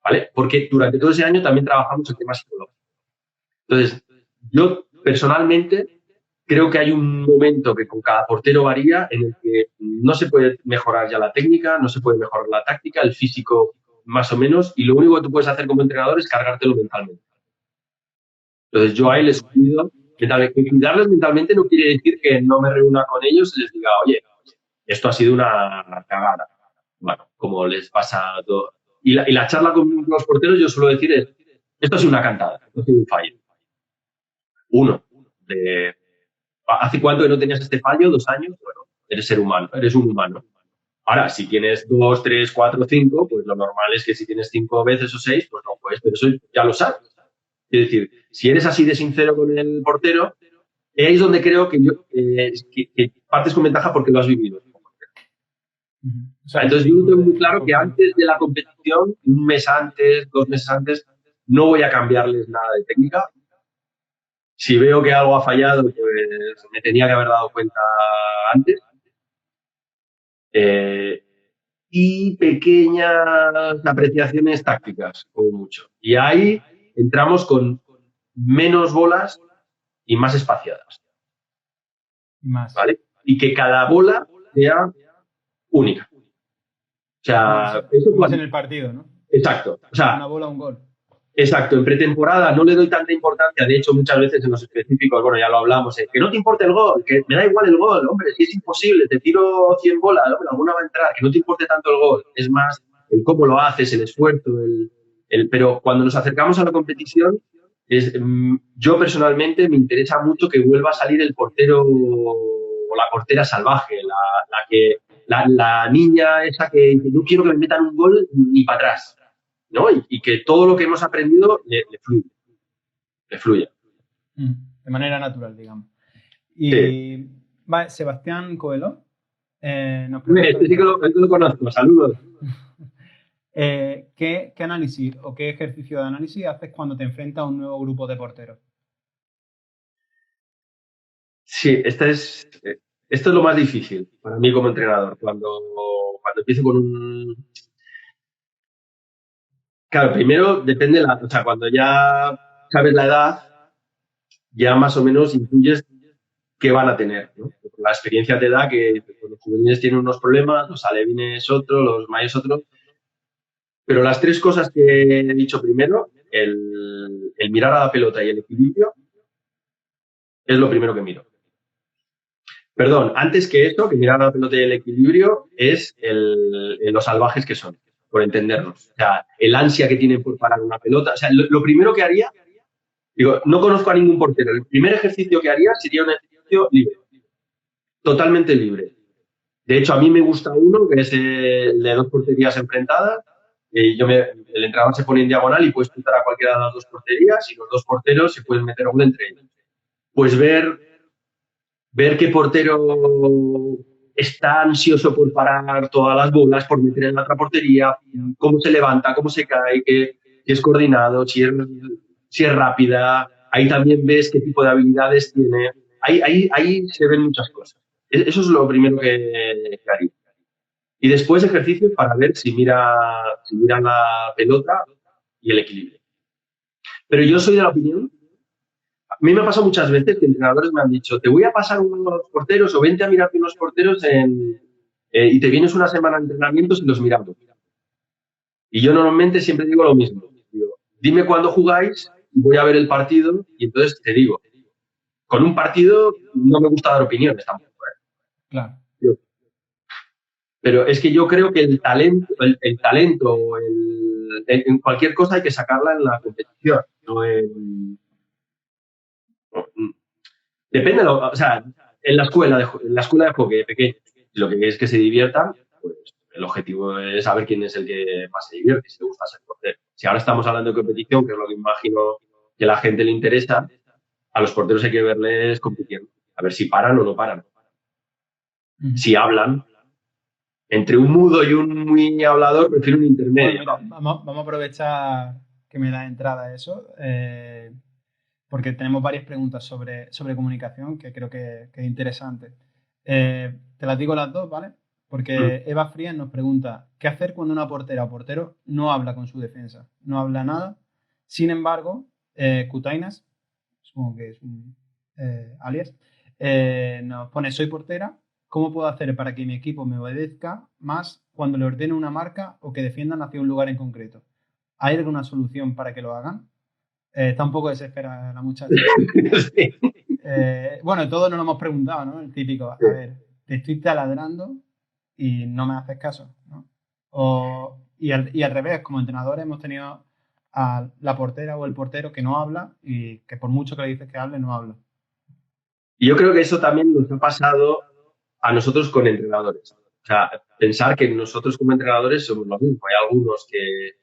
S1: ¿vale? Porque durante todo ese año también trabajamos el tema psicológico. Entonces, yo personalmente creo que hay un momento que con cada portero varía en el que no se puede mejorar ya la técnica, no se puede mejorar la táctica, el físico más o menos, y lo único que tú puedes hacer como entrenador es cargártelo mentalmente. Entonces, yo ahí les cuido mentalmente. Cuidarles mentalmente no quiere decir que no me reúna con ellos y les diga, oye, esto ha sido una cagada. Bueno, como les pasa a todo. Y la charla con los porteros, yo suelo decir, esto ha sido una cantada, esto ha sido un fallo. Uno. ¿Hace cuánto que no tenías este fallo? 2 años. Bueno, eres ser humano, eres un humano. Ahora, si tienes 2, 3, 4, 5, pues lo normal es que si tienes 5 veces o 6, pues no puedes, pero eso ya lo sabes. Es decir, si eres así de sincero con el portero, ahí es donde creo que partes con ventaja porque lo has vivido. O sea, entonces yo tengo muy claro que antes de la competición, un mes antes, 2 meses antes, no voy a cambiarles nada de técnica. Si veo que algo ha fallado, pues me tenía que haber dado cuenta antes. Y pequeñas apreciaciones tácticas, como mucho. Y ahí entramos con menos bolas y más espaciadas.
S2: Más.
S1: ¿Vale? Y que cada bola sea única. O sea, eso
S2: más en el partido, ¿no?
S1: Exacto. O sea,
S2: una bola, un gol.
S1: Exacto. En pretemporada no le doy tanta importancia. De hecho, muchas veces en los específicos, bueno, ya lo hablamos, que no te importe el gol, que me da igual el gol, hombre, si es imposible, te tiro 100 bolas, hombre, alguna va a entrar, que no te importe tanto el gol. Es más el cómo lo haces, el esfuerzo, pero cuando nos acercamos a la competición, yo personalmente me interesa mucho que vuelva a salir el portero o la portera salvaje, la niña esa que no quiero que me metan un gol ni para atrás, ¿no? Y que todo lo que hemos aprendido le fluya.
S2: De manera natural, digamos. Y
S1: sí.
S2: vale, Sebastián Coelho nos
S1: pregunta... Este sí que lo conozco, saludos.
S2: ¿Qué análisis o qué ejercicio de análisis haces cuando te enfrentas a un nuevo grupo de porteros?
S1: Sí, esto es lo más difícil para mí como entrenador. Cuando empiezo con un... Claro, primero depende o sea, cuando ya sabes la edad, ya más o menos intuyes qué van a tener, ¿no? La experiencia te da que los juveniles tienen unos problemas, los alevines otro, los mayores otro. Pero las 3 cosas que he dicho primero, el mirar a la pelota y el equilibrio, es lo primero que miro. Perdón, antes que esto, que mirar a la pelota y el equilibrio, es los salvajes que son, por entendernos. O sea, el ansia que tienen por parar una pelota. O sea, lo primero que haría, digo, no conozco a ningún portero. El primer ejercicio que haría sería un ejercicio libre. Totalmente libre. De hecho, a mí me gusta uno, que es el de 2 porterías enfrentadas. El entrenador se pone en diagonal y puedes puntar a cualquiera de las 2 porterías y los 2 porteros se pueden meter gol entre ellos. Pues ver qué portero está ansioso por parar todas las bolas, por meter en la otra portería, cómo se levanta, cómo se cae, que es coordinado, si es rápida. Ahí también ves qué tipo de habilidades tiene. Ahí se ven muchas cosas. Eso es lo primero que haría. Y después ejercicios para ver si mira la pelota y el equilibrio. Pero yo soy de la opinión, a mí me ha pasado muchas veces que entrenadores me han dicho, te voy a pasar unos porteros o vente a mirarte unos porteros y te vienes una semana de entrenamientos y los miramos. Y yo normalmente siempre digo lo mismo. Digo, dime cuándo jugáis y voy a ver el partido y entonces te digo. Con un partido no me gusta dar opiniones tampoco.
S2: Claro.
S1: Pero es que yo creo que el talento en cualquier cosa hay que sacarla en la competición, depende, o sea, en la escuela de hockey pequeño, lo que es que se diviertan, pues el objetivo es saber quién es el que más se divierte, si le gusta ser portero. Si ahora estamos hablando de competición, que es lo que imagino que a la gente le interesa, a los porteros hay que verles compitiendo. A ver si paran o no paran. Si hablan. Entre un mudo y un muy hablador, prefiero un intermedio.
S2: Bueno, mira, vamos a aprovechar que me da entrada a eso, porque tenemos varias preguntas sobre comunicación que creo que es interesante. Te las digo las dos, ¿vale? Porque Eva Frías nos pregunta, ¿qué hacer cuando una portera o portero no habla con su defensa? No habla nada. Sin embargo, Kutainas, supongo que es un alias, nos pone, soy portera, ¿cómo puedo hacer para que mi equipo me obedezca más cuando le ordene una marca o que defiendan hacia un lugar en concreto? ¿Hay alguna solución para que lo hagan? Está un poco desesperada la muchacha.
S1: Sí.
S2: Bueno, todos nos lo hemos preguntado, ¿no? El típico, a ver, te estoy taladrando y no me haces caso, ¿no? Y al revés, como entrenadores hemos tenido a la portera o el portero que no habla y que por mucho que le dices que hable, no habla.
S1: Y yo creo que eso también nos ha pasado a nosotros con entrenadores. O sea, pensar que nosotros como entrenadores somos lo mismo. Hay algunos que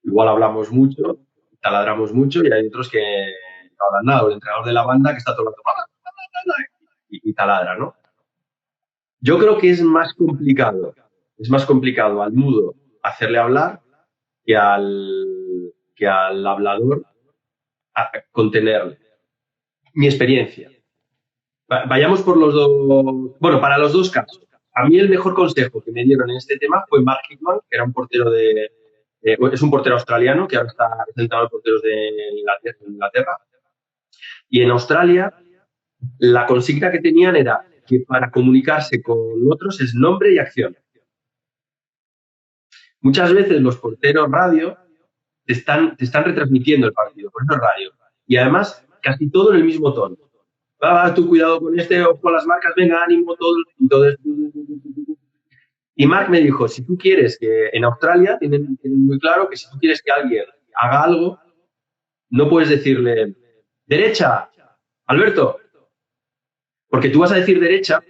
S1: igual hablamos mucho, taladramos mucho, y hay otros que no hablan nada. O el entrenador de la banda que está todo el rato y taladra, ¿no? Yo creo que es más complicado al mudo hacerle hablar que al hablador contenerle. Mi experiencia. Vayamos por los dos, bueno, para los dos casos. A mí el mejor consejo que me dieron en este tema fue Mark Hickman, que era un portero es un portero australiano que ahora está sentado en porteros de Inglaterra. Y en Australia, la consigna que tenían era que para comunicarse con otros es nombre y acción. Muchas veces los porteros radio te están retransmitiendo el partido, por eso es radio. Y además, casi todo en el mismo tono. Tú cuidado con ojo con las marcas, venga, ánimo, todo. Y Mark me dijo, si tú quieres que en Australia tienen muy claro que si tú quieres que alguien haga algo, no puedes decirle, derecha, Alberto, porque tú vas a decir derecha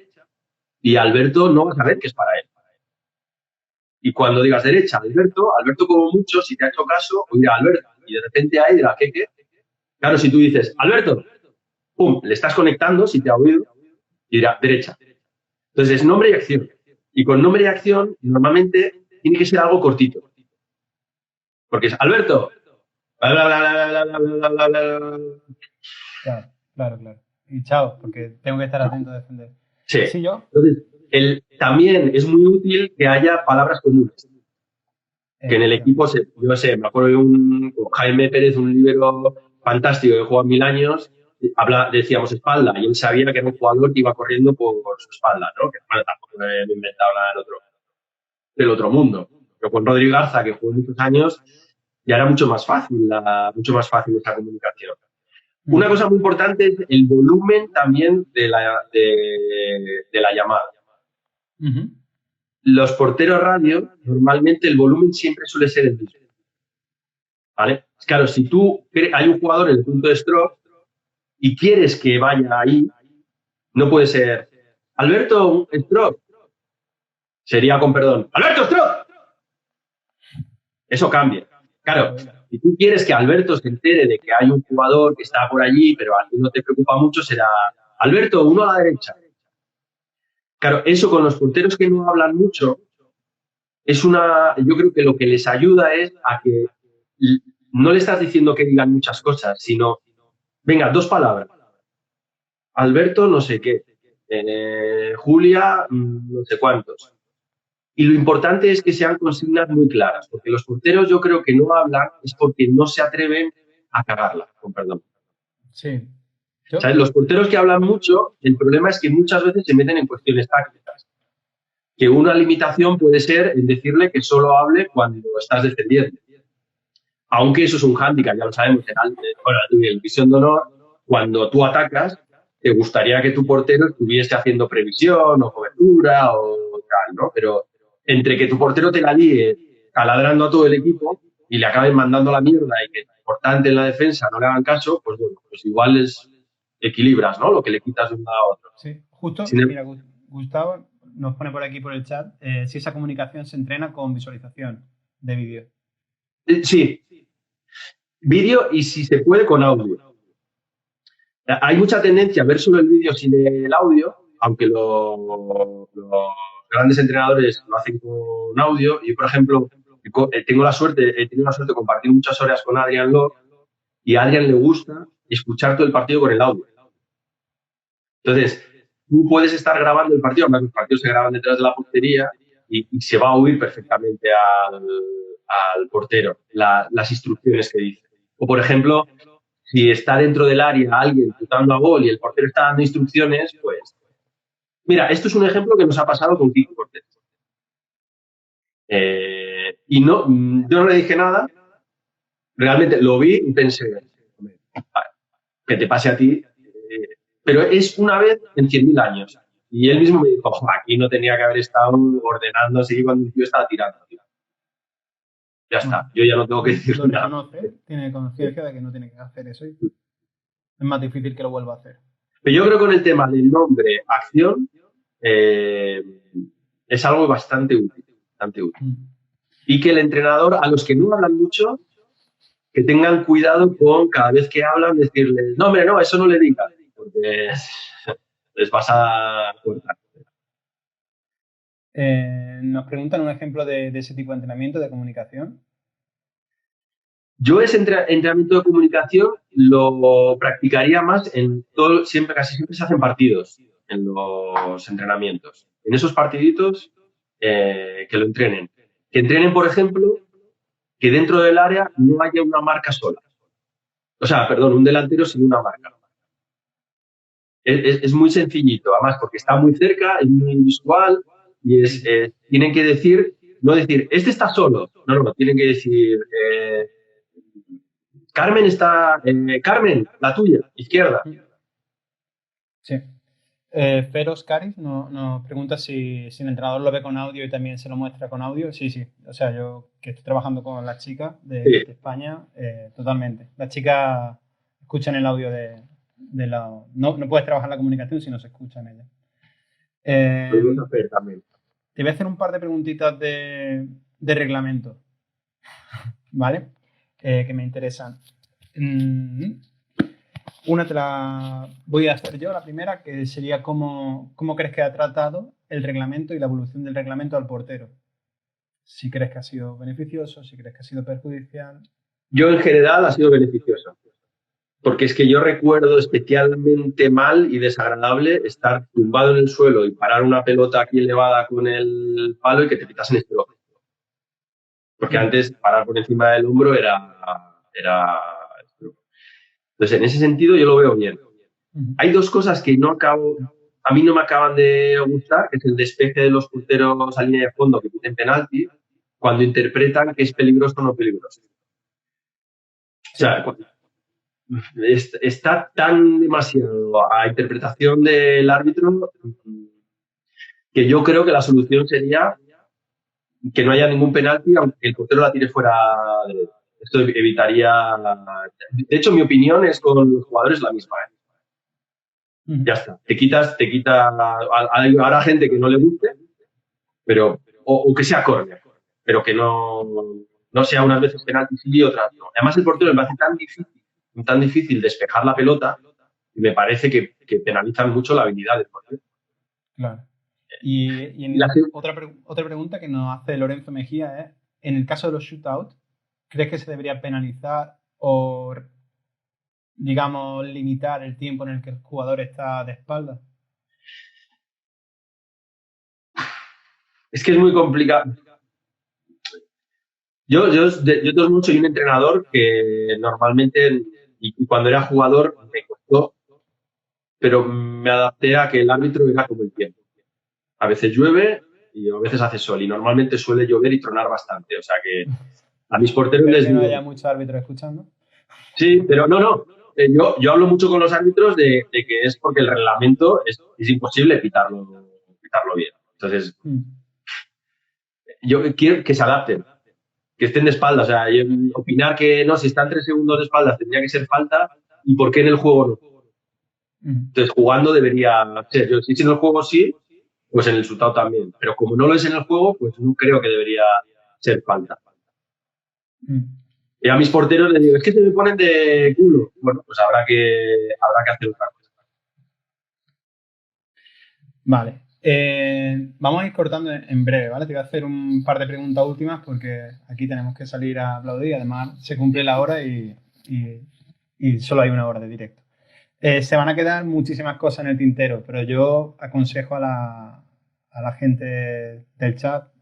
S1: y Alberto no va a saber que es para él. Y cuando digas derecha, Alberto como mucho, si te ha hecho caso, oirá Alberto. Y de repente ahí dirá, ¿qué? Claro, si tú dices, Alberto, pum, le estás conectando, si te ha oído, y dirá, derecha. Entonces es nombre y acción. Y con nombre y acción, normalmente tiene que ser algo cortito. Porque es Alberto.
S2: Claro. Y chao, porque tengo que estar atento a defender.
S1: Sí.
S2: ¿Sí, yo?
S1: Entonces, también es muy útil que haya palabras comunes. Que en el equipo, yo sé, me acuerdo de Jaime Pérez, un líbero fantástico que juega 1000 años, decíamos espalda, y él sabía que era un jugador que iba corriendo por su espalda, ¿no? Que bueno, tampoco me he inventado nada del otro mundo. Pero con Rodrigo Garza, que jugó muchos años, ya era mucho más fácil esa comunicación. Una cosa muy importante es el volumen también de la llamada. Los porteros radio, normalmente el volumen siempre suele ser el mismo. ¿Vale? Claro, si hay un jugador en el punto de stroke y quieres que vaya ahí, no puede ser Alberto Stroke. Sería con perdón, ¡Alberto Stroke! Eso cambia. Claro, si tú quieres que Alberto se entere de que hay un jugador que está por allí, pero a ti no te preocupa mucho, será Alberto, uno a la derecha. Claro, eso con los porteros que no hablan mucho, yo creo que lo que les ayuda es a que no le estás diciendo que digan muchas cosas, sino, venga, 2 palabras. Alberto, no sé qué. Julia, no sé cuántos. Y lo importante es que sean consignas muy claras, porque los porteros yo creo que no hablan es porque no se atreven a cagarla, con perdón.
S2: Sí.
S1: ¿Sabes? Los porteros que hablan mucho, el problema es que muchas veces se meten en cuestiones tácticas. Que una limitación puede ser en decirle que solo hable cuando estás defendiendo. Aunque eso es un hándicap, ya lo sabemos. En el Visión de Honor, cuando tú atacas, te gustaría que tu portero estuviese haciendo previsión o cobertura o tal, ¿no? Pero entre que tu portero te la líe taladrando a todo el equipo y le acaben mandando la mierda y que es importante en la defensa no le hagan caso, pues bueno, pues igual equilibras, ¿no? Lo que le quitas de un lado a otro.
S2: Sí, justo, mira, Gustavo nos pone por aquí por el chat si esa comunicación se entrena con visualización de vídeo.
S1: Sí, Vídeo y si se puede con audio. Hay mucha tendencia a ver solo el vídeo sin el audio, aunque los grandes entrenadores lo hacen con audio. Yo, por ejemplo, he tenido la suerte de compartir muchas horas con Adrian Lok y a Adrian le gusta escuchar todo el partido con el audio. Entonces, tú puedes estar grabando el partido, además los partidos se graban detrás de la portería y se va a oír perfectamente al portero las instrucciones que dice. O, por ejemplo, si está dentro del área alguien chutando a gol y el portero está dando instrucciones, pues... Mira, esto es un ejemplo que nos ha pasado con Kiko Cortés. Y no, yo no le dije nada, realmente lo vi y pensé, que te pase a ti, pero es una vez en 100.000 años. Y él mismo me dijo, aquí no tenía que haber estado ordenando así cuando yo estaba tirando. Ya está, yo ya no tengo que decir nada.
S2: Lo reconoce, tiene conciencia de que no tiene que hacer eso y es más difícil que lo vuelva a hacer.
S1: Pero yo creo que con el tema del nombre, acción, es algo bastante útil. Y que el entrenador, a los que no hablan mucho, que tengan cuidado con cada vez que hablan decirles, no, hombre, no, eso no le digas, porque les vas a cortar.
S2: Nos preguntan un ejemplo de ese tipo de entrenamiento de comunicación.
S1: Yo ese entrenamiento de comunicación lo practicaría más en todo, casi siempre se hacen partidos en los entrenamientos. En esos partiditos que lo entrenen. Que entrenen, por ejemplo, que dentro del área no haya una marca sola. O sea, perdón, un delantero sin una marca. Es muy sencillito, además, porque está muy cerca, es muy visual y tienen que decir, no decir, este está solo. No, tienen que decir, Carmen está, Carmen, la tuya, izquierda.
S2: Sí. Feroz Caris nos pregunta si el entrenador lo ve con audio y también se lo muestra con audio. Sí. O sea, yo que estoy trabajando con las chicas de España, totalmente. Las chicas escuchan el audio no puedes trabajar la comunicación si no se escucha en ella. Te voy a hacer un par de preguntitas de reglamento, ¿vale? Que me interesan. Una te la voy a hacer yo, la primera, que sería cómo crees que ha tratado el reglamento y la evolución del reglamento al portero. Si crees que ha sido beneficioso, si crees que ha sido perjudicial.
S1: Yo, en general, ha sido beneficioso. Porque es que yo recuerdo especialmente mal y desagradable estar tumbado en el suelo y parar una pelota aquí elevada con el palo y que te pitasen este ojo. Porque antes parar por encima del hombro era... Entonces, en ese sentido yo lo veo bien. Hay dos cosas que a mí no me acaban de gustar, que es el despeje de los porteros a línea de fondo que piden penalti cuando interpretan que es peligroso o no peligroso. O sea, está tan demasiado a interpretación del árbitro que yo creo que la solución sería que no haya ningún penalti aunque el portero la tire fuera de... Esto evitaría... De hecho, mi opinión es con los jugadores la misma. Ya está. Te quita... Habrá gente que no le guste, pero o que sea córner, pero que no sea unas veces penalti sí y otras no. Además, el portero me parece tan difícil despejar la pelota y me parece que penalizan mucho la habilidad del portero.
S2: Claro. Otra pregunta que nos hace Lorenzo Mejía es, en el caso de los shootouts, ¿crees que se debería penalizar o, digamos, limitar el tiempo en el que el jugador está de espalda?
S1: Es que es muy complicado. Yo soy un entrenador que normalmente, y cuando era jugador, me costó, pero me adapté a que el árbitro era como el tiempo. A veces llueve y a veces hace sol, y normalmente suele llover y tronar bastante. O sea que a mis porteros les digo...
S2: ¿No haya muchos árbitros escuchando?
S1: Sí, pero no. Yo hablo mucho con los árbitros de que es porque el reglamento es imposible pitarlo bien. Entonces, yo quiero que se adapten, que estén de espaldas. O sea, opinar que no, si están 3 segundos de espaldas tendría que ser falta, y por qué en el juego no. Entonces, jugando debería ser. Si en el juego sí, pues en el shootout también. Pero como no lo es en el juego, pues no creo que debería ser falta. Y a mis porteros les digo, es que se me ponen de culo. Bueno, pues habrá que hacer otra cosa.
S2: Vale. Vamos a ir cortando en breve, ¿vale? Te voy a hacer un par de preguntas últimas porque aquí tenemos que salir a aplaudir. Además, se cumple la hora y solo hay una hora de directo. Se van a quedar muchísimas cosas en el tintero, pero yo aconsejo a la gente del chat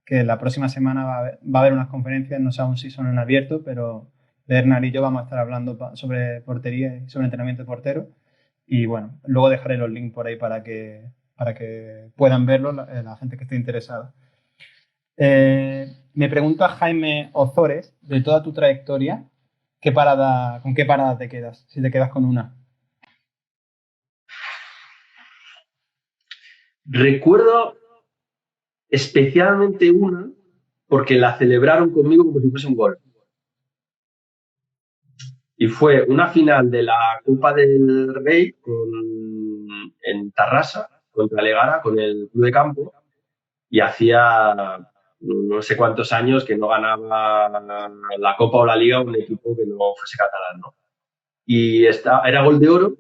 S2: que la próxima semana va a haber unas conferencias, no sé aún si son en abierto, pero Bernard y yo vamos a estar hablando sobre portería y sobre entrenamiento de portero. Y bueno, luego dejaré los links por ahí para que puedan verlo la gente que esté interesada. Me pregunta Jaime Ozores, de toda tu trayectoria, ¿con qué parada te quedas? Si te quedas con una.
S1: Recuerdo especialmente una porque la celebraron conmigo como si fuese un gol. Y fue una final de la Copa del Rey en Tarrasa, contra Legara, con el club de campo, y hacía no sé cuántos años que no ganaba la Copa o la Liga un equipo que no fuese catalán, ¿no? Y era gol de oro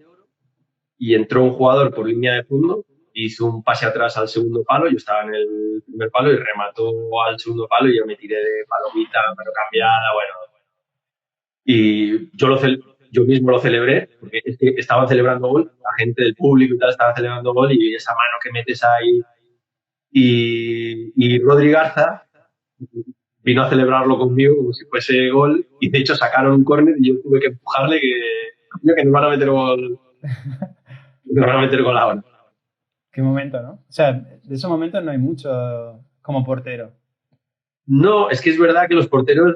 S1: y entró un jugador por línea de fondo, hizo un pase atrás al segundo palo, yo estaba en el primer palo y remató al segundo palo y yo me tiré de palomita, mano cambiada, bueno. Y yo mismo lo celebré, porque es que estaban celebrando gol, la gente del público y tal estaba celebrando gol y esa mano que metes ahí. Y Rodri Garza vino a celebrarlo conmigo como si fuese gol y de hecho sacaron un córner y yo tuve que empujarle que nos van a meter gol, nos van a meter gol ahora.
S2: Qué momento, ¿no? O sea, de esos momentos no hay mucho como portero.
S1: No, es que es verdad que los porteros,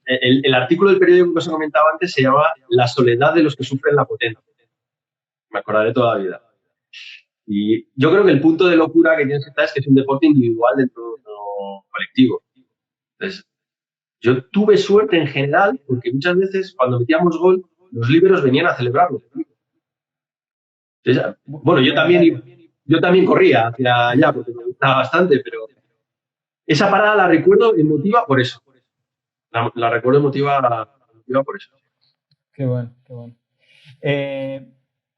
S1: el artículo del periódico que os he comentado antes se llama La soledad de los que sufren la potencia. Me acordaré toda la vida. Y yo creo que el punto de locura que tienes que estar es que es un deporte individual dentro de un colectivo. Entonces, yo tuve suerte en general porque muchas veces cuando metíamos gol, los líberos venían a celebrarlo. Entonces, bueno, yo también corría hacia allá porque me gustaba bastante, pero esa parada la recuerdo emotiva por eso. La recuerdo emotiva por eso.
S2: Qué bueno, qué bueno.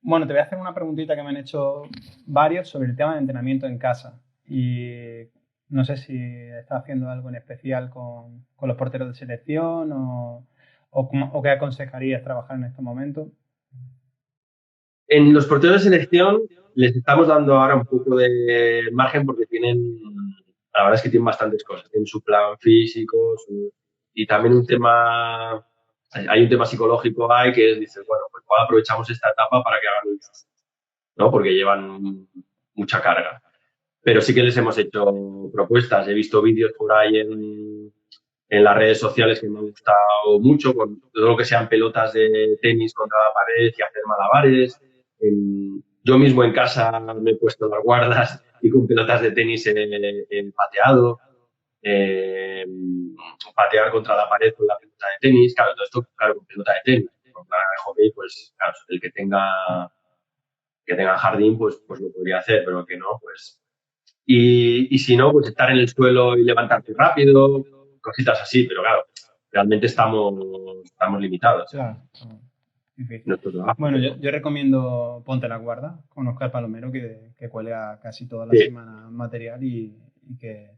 S2: Bueno, te voy a hacer una preguntita que me han hecho varios sobre el tema de entrenamiento en casa. Y no sé si estás haciendo algo en especial con los porteros de selección o qué aconsejarías trabajar en este momento.
S1: En los porteros de selección les estamos dando ahora un poco de margen porque la verdad es que tienen bastantes cosas. Tienen su plan físico y también hay un tema psicológico ahí que dices, bueno, pues aprovechamos esta etapa para que hagan uso, ¿no? Porque llevan mucha carga. Pero sí que les hemos hecho propuestas. He visto vídeos por ahí en las redes sociales que me han gustado mucho, con todo lo que sean pelotas de tenis contra la pared y hacer malabares. Yo mismo en casa me he puesto las guardas y con pelotas de tenis he pateado. Patear contra la pared con la pelota de tenis. Claro, todo esto, claro, con pelota de tenis. Con la de hockey, pues, claro, el que tenga jardín, pues lo podría hacer, pero el que no, pues. Y si no, pues estar en el suelo y levantarte rápido, cositas así, pero claro, realmente estamos limitados.
S2: Claro.
S1: Nuestro trabajo.
S2: Bueno, yo recomiendo Ponte la Guarda con Oscar Palomero, que cuelga casi toda la semana material y que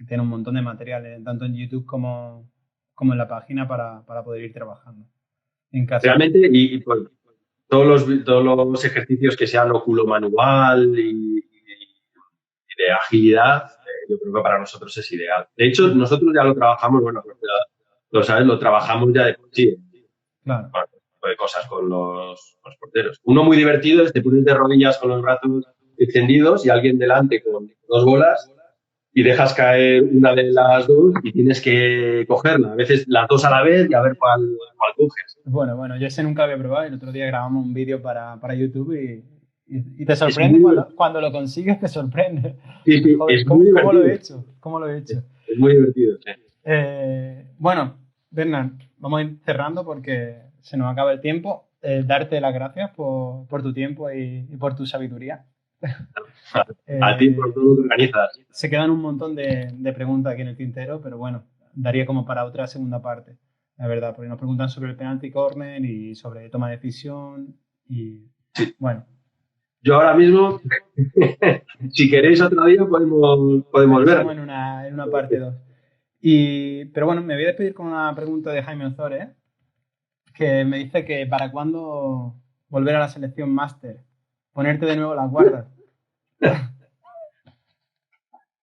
S2: tiene un montón de material, tanto en YouTube como en la página para poder ir trabajando en casa.
S1: Realmente, y pues, todos los ejercicios que sean óculo manual y de agilidad, yo creo que para nosotros es ideal. De hecho, nosotros ya lo trabajamos, bueno, lo sabes, lo trabajamos ya de por sí.
S2: Claro.
S1: Bueno, de cosas con los porteros. Uno muy divertido es te pones de rodillas con los brazos extendidos y alguien delante con dos bolas y dejas caer una de las dos y tienes que cogerla. A veces las dos a la vez y a ver cuál coges.
S2: Bueno, yo ese nunca había probado. El otro día grabamos un vídeo para YouTube y te sorprende cuando lo consigues, te sorprende.
S1: Sí,
S2: joder,
S1: es muy divertido.
S2: ¿Cómo lo he hecho?
S1: Es muy divertido, sí.
S2: Bueno, Bernard, vamos a ir cerrando porque se nos acaba el tiempo. Darte las gracias por tu tiempo y por tu sabiduría.
S1: A ti por todo lo que organizas.
S2: Se quedan un montón de preguntas aquí en el tintero, pero bueno, daría como para otra segunda parte. la verdad, porque nos preguntan sobre el penalti corner y sobre toma de decisión y
S1: Sí.
S2: bueno.
S1: Yo ahora mismo, si queréis otro día, podemos ver.
S2: En una parte 2. Pero bueno, me voy a despedir con una pregunta de Jaime Ozores, que me dice que ¿para cuándo volver a la selección máster? Ponerte de nuevo las guardas.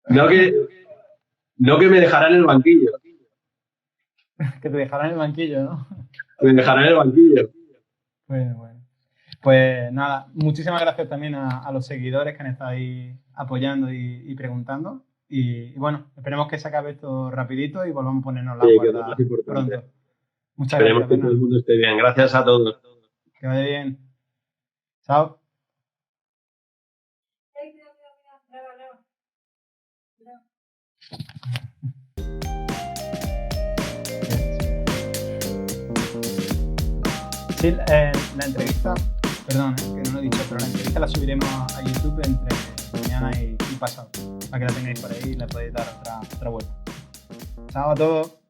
S1: No que me dejarán en el banquillo.
S2: Que te dejarán en el banquillo, ¿no?
S1: Me dejarán en el banquillo.
S2: Bueno. Pues nada, muchísimas gracias también a los seguidores que han estado ahí apoyando y preguntando. Y bueno, esperemos que se acabe esto rapidito y volvamos a ponernos la guarda pronto. Muchas
S1: Esperemos
S2: gracias,
S1: que todo el mundo esté bien. Gracias a todos.
S2: Que vaya bien. Chao. Sí, la entrevista, perdón, que no lo he dicho, pero la entrevista la subiremos a YouTube entre mañana y pasado, para que la tengáis por ahí y le podéis dar otra vuelta. Chao a todos.